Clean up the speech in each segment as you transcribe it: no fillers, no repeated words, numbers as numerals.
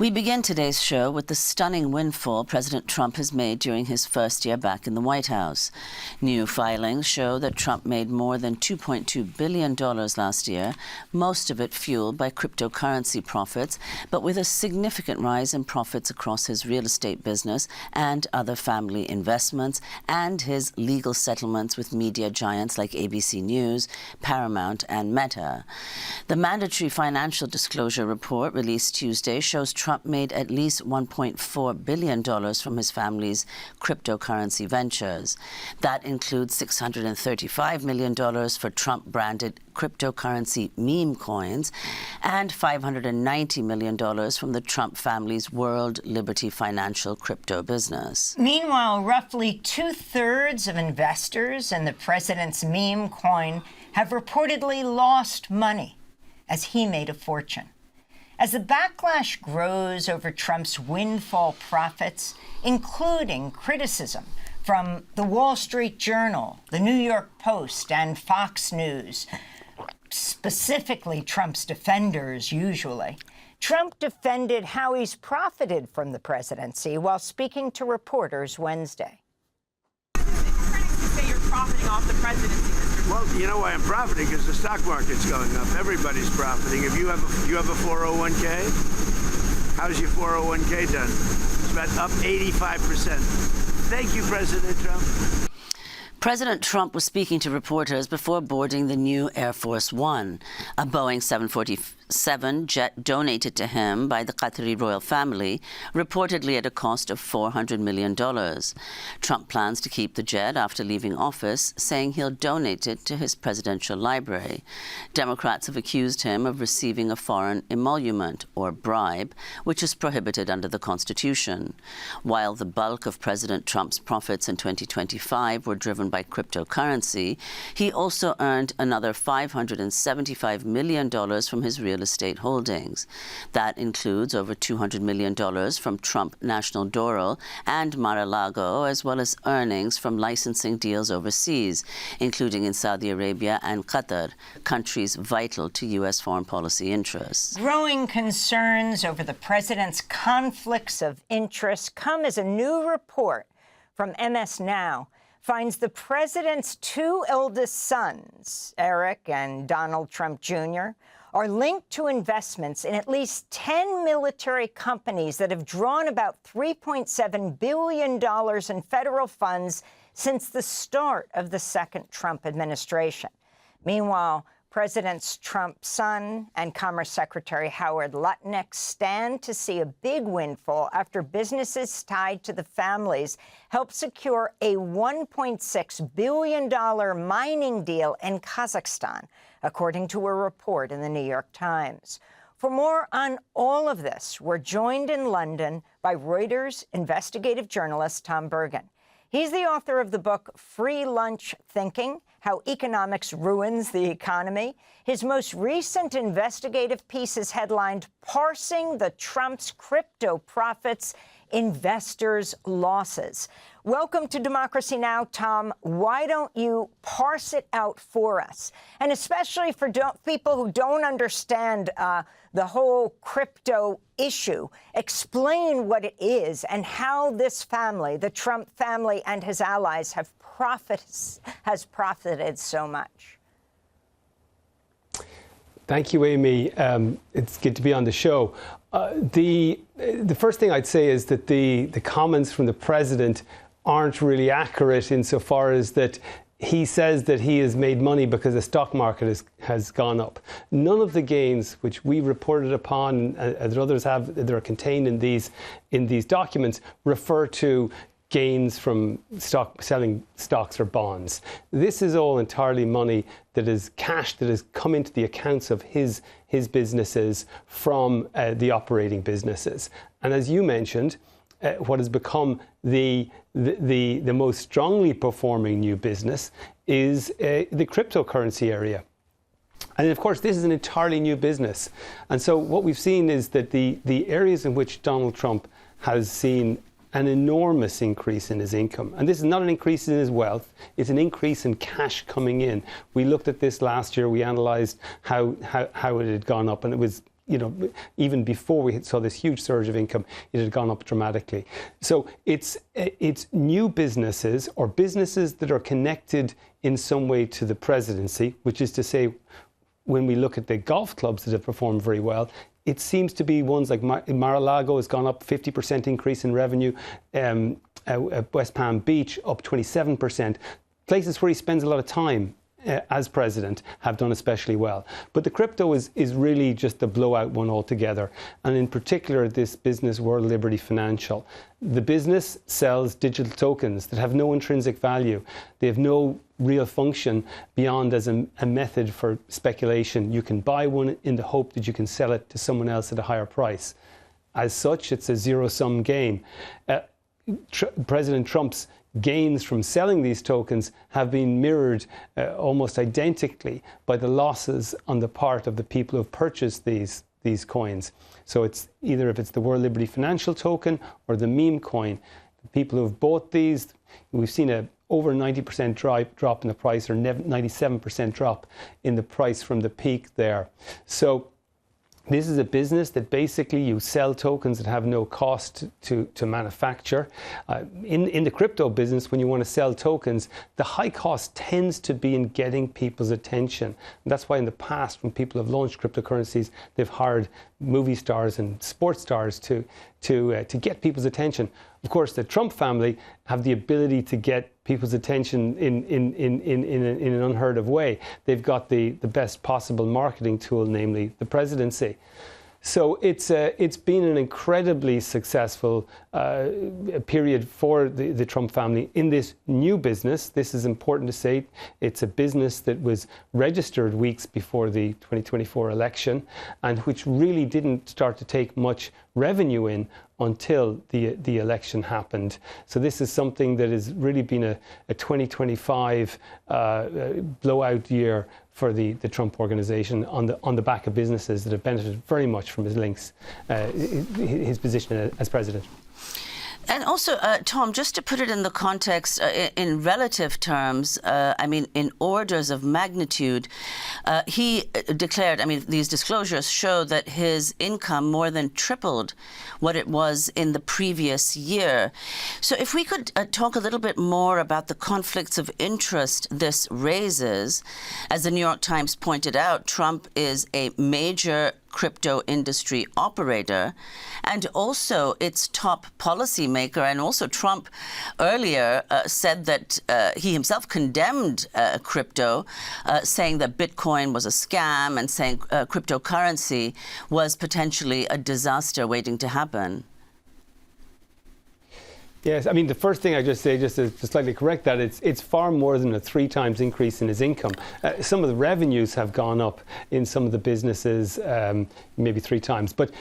We begin today's show with the stunning windfall President Trump has made during his first year back in the White House. New filings show that Trump made more than $2.2 billion last year, most of it fueled by cryptocurrency profits, but with a significant rise in profits across his real estate business and other family investments, and his legal settlements with media giants like ABC News, Paramount, and Meta. The mandatory financial disclosure report released Tuesday shows Trump made at least $1.4 billion from his family's cryptocurrency ventures. That includes $635 million for Trump-branded cryptocurrency meme coins and $590 million from the Trump family's World Liberty Financial crypto business. Meanwhile, roughly two-thirds of investors in the president's meme coin have reportedly lost money as he made a fortune. As the backlash grows over Trump's windfall profits, including criticism from the Wall Street Journal, the New York Post, and Fox News, specifically Trump's defenders usually, Trump defended how he's profited from the presidency while speaking to reporters Wednesday. Critics say you're profiting off the presidency, Mr. Well, you know why I'm profiting? Because the stock market's going up. Everybody's profiting. If you have a 401k, how's your 401k done? It's about up 85%. Thank you, President Trump. President Trump was speaking to reporters before boarding the new Air Force One, a Boeing 747 jet donated to him by the Qatari royal family, reportedly at a cost of $400 million. Trump plans to keep the jet after leaving office, saying he'll donate it to his presidential library. Democrats have accused him of receiving a foreign emolument, or bribe, which is prohibited under the Constitution. While the bulk of President Trump's profits in 2025 were driven by cryptocurrency, he also earned another $575 million from his real estate holdings. That includes over $200 million from Trump National Doral and Mar-a-Lago, as well as earnings from licensing deals overseas, including in Saudi Arabia and Qatar, countries vital to U.S. foreign policy interests. Growing concerns over the president's conflicts of interest come as a new report from MS Now finds the president's two eldest sons, Eric and Donald Trump Jr., are linked to investments in at least 10 military companies that have drawn about $3.7 billion in federal funds since the start of the second Trump administration. Meanwhile, President Trump's son and Commerce Secretary Howard Lutnick stand to see a big windfall after businesses tied to the families helped secure a $1.6 billion mining deal in Kazakhstan, according to a report in the New York Times. For more on all of this, we're joined in London by Reuters investigative journalist Tom Bergen. He's the author of the book Free Lunch Thinking: How Economics Ruins the Economy. His most recent investigative piece is headlined Parsing the Trump's Crypto Profits, Investors' Losses. Welcome to Democracy Now!, Tom. Why don't you parse it out for us? And especially for people who don't understand the whole crypto issue, explain what it is and how this family, the Trump family and his allies, has profited so much. Thank you, Amy. It's good to be on the show. The first thing I'd say is that the comments from the president aren't really accurate insofar as that he says that he has made money because the stock market has gone up. None of the gains which we reported upon, as others have, that are contained in these documents, refer to gains from selling stocks or bonds. This is all entirely money that is cash that has come into the accounts of his businesses from the operating businesses. And as you mentioned, what has become the most strongly performing new business is the cryptocurrency area. And of course, this is an entirely new business. And so what we've seen is that the areas in which Donald Trump has seen an enormous increase in his income. And this is not an increase in his wealth, it's an increase in cash coming in. We looked at this last year, we analysed how it had gone up, and it was even before we saw this huge surge of income, it had gone up dramatically. So it's new businesses or businesses that are connected in some way to the presidency, which is to say, when we look at the golf clubs that have performed very well, it seems to be ones like Mar-a-Lago has gone up 50% increase in revenue, West Palm Beach up 27%. Places where he spends a lot of time as president have done especially well. But the crypto is really just the blowout one altogether. And in particular, this business, World Liberty Financial. The business sells digital tokens that have no intrinsic value. They have no real function beyond as a method for speculation. You can buy one in the hope that you can sell it to someone else at a higher price. As such, it's a zero-sum game. President Trump's gains from selling these tokens have been mirrored almost identically by the losses on the part of the people who have purchased these coins. So it's either if it's the World Liberty Financial token or the meme coin, the people who have bought these, we've seen a over 90% drop in the price, or 97% drop in the price from the peak there. So this is a business that basically you sell tokens that have no cost to manufacture. In the crypto business, when you want to sell tokens, the high cost tends to be in getting people's attention. And that's why in the past, when people have launched cryptocurrencies, they've hired movie stars and sports stars to get people's attention. Of course, the Trump family have the ability to get people's attention in an unheard of way. They've got the best possible marketing tool, namely the presidency. So it's been an incredibly successful period for the Trump family in this new business. This is important to say. It's a business that was registered weeks before the 2024 election and which really didn't start to take much revenue in until the election happened. So this is something that has really been a 2025 blowout year for the Trump organization on the back of businesses that have benefited very much from his links, his position as president. And also, Tom, just to put it in the context, in relative terms, I mean, in orders of magnitude, he declared, I mean, these disclosures show that his income more than tripled what it was in the previous year. So if we could talk a little bit more about the conflicts of interest this raises. As the New York Times pointed out, Trump is a major crypto industry operator and also its top policymaker. And also Trump earlier said that he himself condemned crypto, saying that Bitcoin was a scam and saying cryptocurrency was potentially a disaster waiting to happen. Yes, I mean, the first thing I just say, just to slightly correct that, it's far more than a 3 times increase in his income. Some of the revenues have gone up in some of the businesses, maybe 3 times. But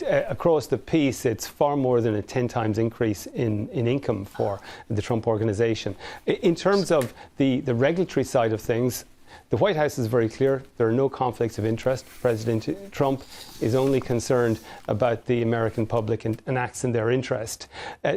across the piece, it's far more than a 10 times increase in income for the Trump organization. In terms of the regulatory side of things, the White House is very clear. There are no conflicts of interest. President Trump is only concerned about the American public and acts in their interest.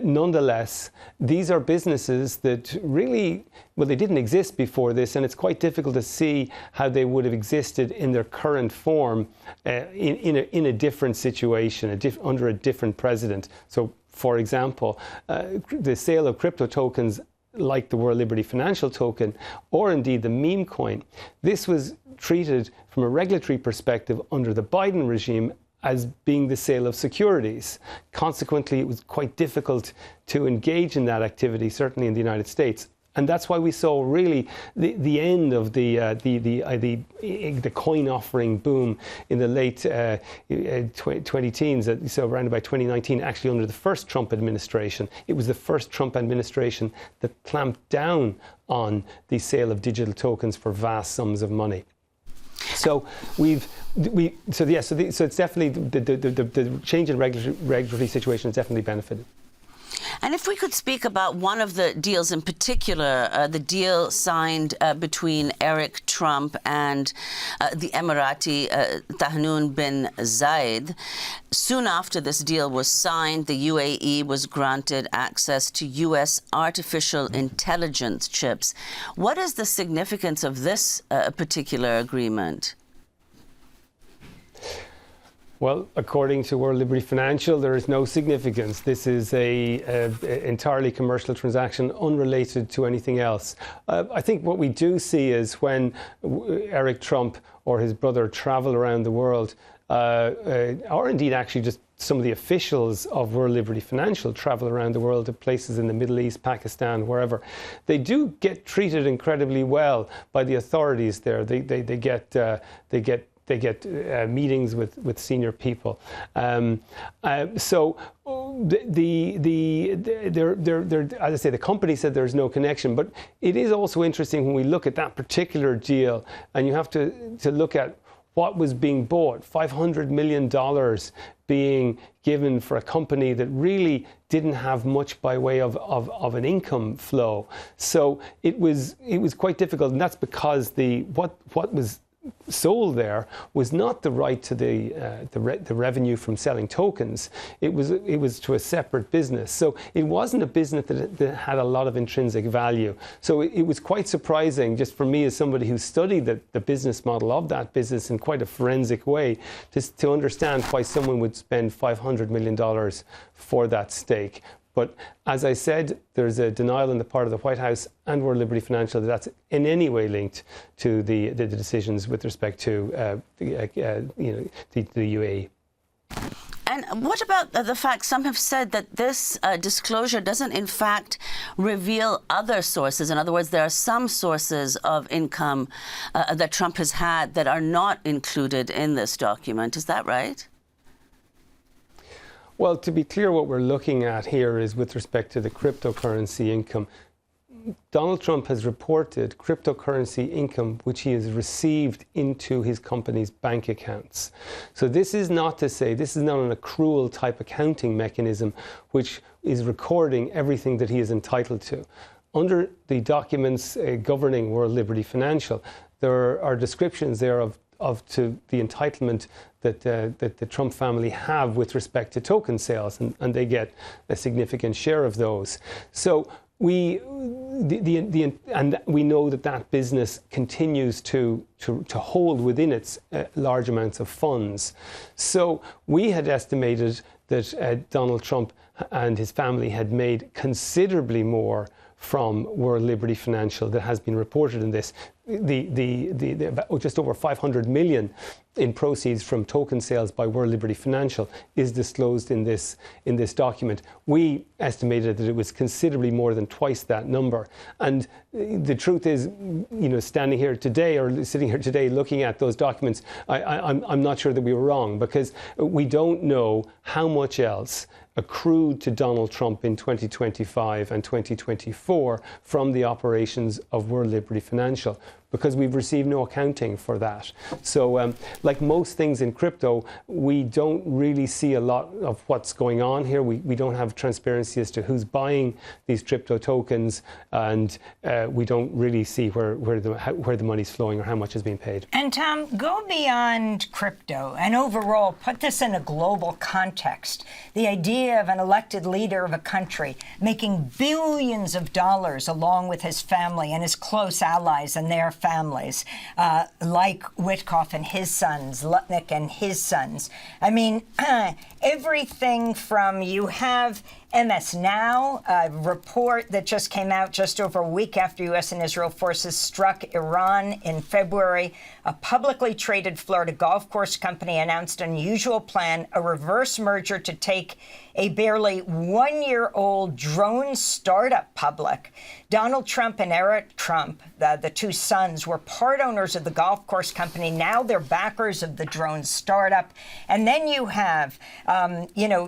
Nonetheless, these are businesses that really, well, they didn't exist before this, and it's quite difficult to see how they would have existed in their current form in a different situation, under a different president. So, for example, the sale of crypto tokens like the World Liberty Financial token, or indeed the meme coin. This was treated from a regulatory perspective under the Biden regime as being the sale of securities. Consequently, it was quite difficult to engage in that activity, certainly in the United States. And that's why we saw really the end of the coin offering boom in the late 2010s, so around about 2019, actually under the first Trump administration. It was the first Trump administration that clamped down on the sale of digital tokens for vast sums of money. So so it's definitely the change in regulatory situation has definitely benefited. And if we could speak about one of the deals in particular, the deal signed between Eric Trump and the Emirati Tahnoon bin Zayed. Soon after this deal was signed, the UAE was granted access to U.S. artificial intelligence chips. What is the significance of this particular agreement? Well, according to World Liberty Financial, there is no significance. This is a entirely commercial transaction, unrelated to anything else. I think what we do see is when Eric Trump or his brother travel around the world, or indeed actually just some of the officials of World Liberty Financial travel around the world to places in the Middle East, Pakistan, wherever, they do get treated incredibly well by the authorities there. They get meetings with senior people. So as I say, the company said there's no connection, but it is also interesting when we look at that particular deal, and you have to look at what was being bought, $500 million being given for a company that really didn't have much by way of an income flow. So it was quite difficult, and that's because what was sold there was not the right to the revenue from selling tokens. It was to a separate business. So it wasn't a business that had a lot of intrinsic value. So it was quite surprising, just for me as somebody who studied the business model of that business in quite a forensic way, just to understand why someone would spend $500 million for that stake. But as I said, there's a denial on the part of the White House and World Liberty Financial that that's in any way linked to the decisions with respect to the UAE. And what about the fact some have said that this disclosure doesn't in fact reveal other sources? In other words, there are some sources of income that Trump has had that are not included in this document. Is that right? Well, to be clear, what we're looking at here is with respect to the cryptocurrency income. Donald Trump has reported cryptocurrency income which he has received into his company's bank accounts. So this is not to say, this is not an accrual type accounting mechanism which is recording everything that he is entitled to. Under the documents governing World Liberty Financial, there are descriptions there of to the entitlement that the Trump family have with respect to token sales, and they get a significant share of those. So we know that business continues to hold within its large amounts of funds. So we had estimated that Donald Trump and his family had made considerably more from World Liberty Financial that has been reported in this. Just over 500 million in proceeds from token sales by World Liberty Financial is disclosed in this document. We estimated that it was considerably more than twice that number. And the truth is, standing here today or sitting here today looking at those documents, I'm not sure that we were wrong, because we don't know how much else accrued to Donald Trump in 2025 and 2024 from the operations of World Liberty Financial, because we've received no accounting for that. So like most things in crypto, we don't really see a lot of what's going on here. We don't have transparency as to who's buying these crypto tokens, and we don't really see where the money's flowing or how much is being paid. And Tom, go beyond crypto and overall put this in a global context. The idea of an elected leader of a country making billions of dollars along with his family and his close allies and their families, like Witkoff and his sons, Lutnick and his sons. I mean, everything from, you have MS Now, a report that just came out just over a week after U.S. and Israel forces struck Iran in February. A publicly traded Florida golf course company announced an unusual plan, a reverse merger to take a barely one-year-old drone startup public. Donald Trump and Eric Trump, the two sons, were part owners of the golf course company. Now they're backers of the drone startup. And then you have,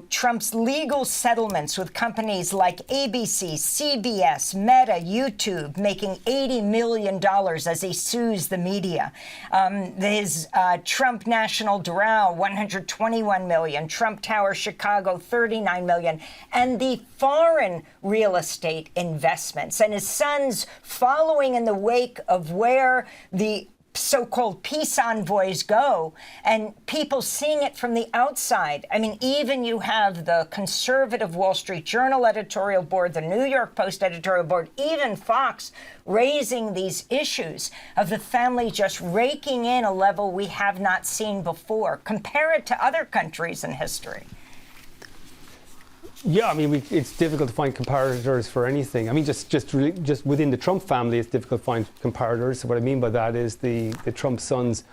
Trump's legal settlements with companies like ABC, CBS, Meta, YouTube, making $80 million as he sues the media. His Trump National Doral, $121 million. Trump Tower Chicago, $39 million. And the foreign real estate investments. And his sons following in the wake of where the so-called peace envoys go, and people seeing it from the outside. I mean, even you have the conservative Wall Street Journal editorial board, the New York Post editorial board, even Fox raising these issues of the family just raking in a level we have not seen before. Compare it to other countries in history. Yeah, I mean, it's difficult to find comparators for anything. I mean, just within the Trump family, it's difficult to find comparators. So what I mean by that is the Trump sons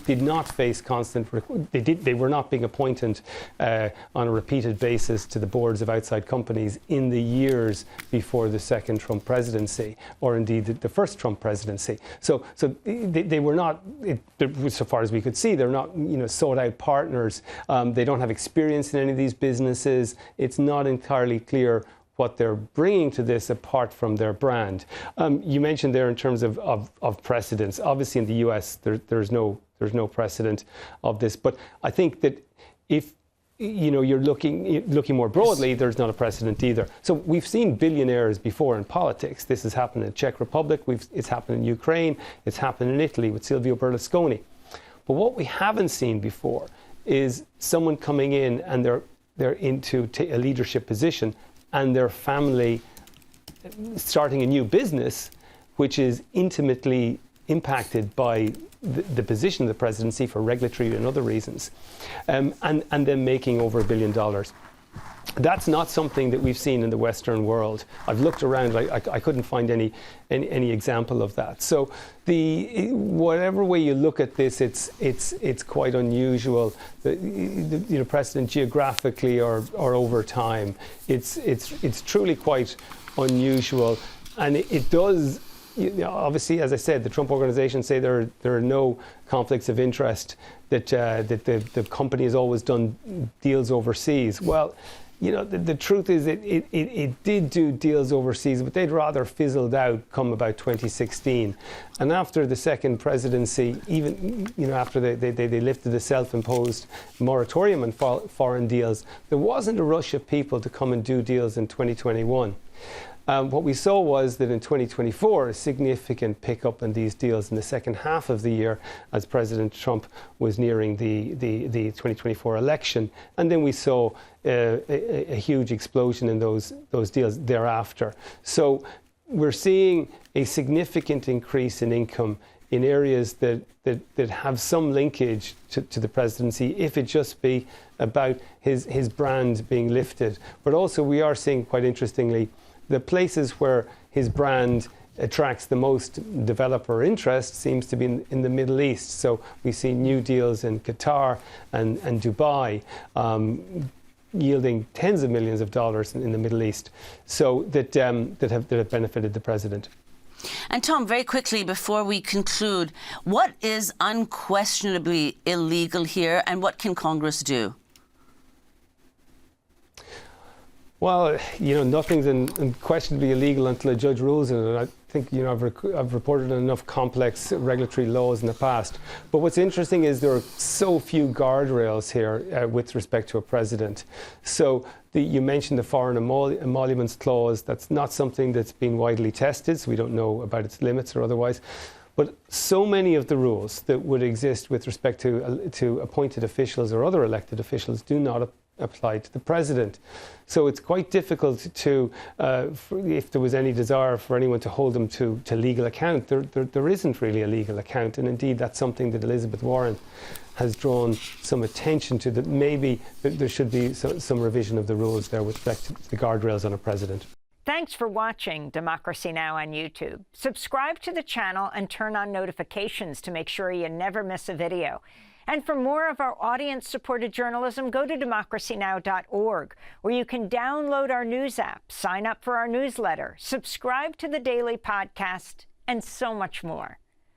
did not face constant. They were not being appointed on a repeated basis to the boards of outside companies in the years before the second Trump presidency, or indeed the first Trump presidency. So they were not, so far as we could see, they're not sought out partners. They don't have experience in any of these businesses. It's not entirely clear what they're bringing to this apart from their brand. You mentioned there in terms of precedents. Obviously, in the US, there's no precedent of this. But I think that if you're looking more broadly, there's not a precedent either. So we've seen billionaires before in politics. This has happened in the Czech Republic. It's happened in Ukraine. It's happened in Italy with Silvio Berlusconi. But what we haven't seen before is someone coming in and they're into a leadership position, and their family starting a new business, which is intimately impacted by the position of the presidency for regulatory and other reasons, and then making over $1 billion. That's not something that we've seen in the Western world. I've looked around, I couldn't find any example of that. So whatever way you look at this, it's quite unusual. The precedent geographically or over time, it's truly quite unusual, and it does. Obviously, as I said, the Trump organization say there are no conflicts of interest, that the company has always done deals overseas. Well, the truth is it did do deals overseas, but they'd rather fizzled out come about 2016. And after the second presidency, even after they lifted the self-imposed moratorium on foreign deals, there wasn't a rush of people to come and do deals in 2021. What we saw was that in 2024, a significant pickup in these deals in the second half of the year as President Trump was nearing the 2024 election. And then we saw a huge explosion in those deals thereafter. So we're seeing a significant increase in income in areas that have some linkage to the presidency, if it just be about his brand being lifted. But also we are seeing, quite interestingly, the places where his brand attracts the most developer interest seems to be in the Middle East. So we see new deals in Qatar and Dubai, yielding tens of millions of dollars in the Middle East, so that have benefited the president. And Tom, very quickly before we conclude, what is unquestionably illegal here, and what can Congress do? Well, nothing's unquestionably illegal until a judge rules in it. I think, I've reported on enough complex regulatory laws in the past. But what's interesting is there are so few guardrails here with respect to a president. So you mentioned the foreign emoluments clause. That's not something that's been widely tested, so we don't know about its limits or otherwise. But so many of the rules that would exist with respect to appointed officials or other elected officials do not apply to the president. So it's quite difficult to, if there was any desire for anyone to hold them to legal account, there isn't really a legal account. And indeed, that's something that Elizabeth Warren has drawn some attention to, that maybe there should be some revision of the rules there with respect to the guardrails on a president. Thanks for watching Democracy Now! On YouTube. Subscribe to the channel and turn on notifications to make sure you never miss a video. And for more of our audience-supported journalism, go to democracynow.org, where you can download our news app, sign up for our newsletter, subscribe to the daily podcast, and so much more.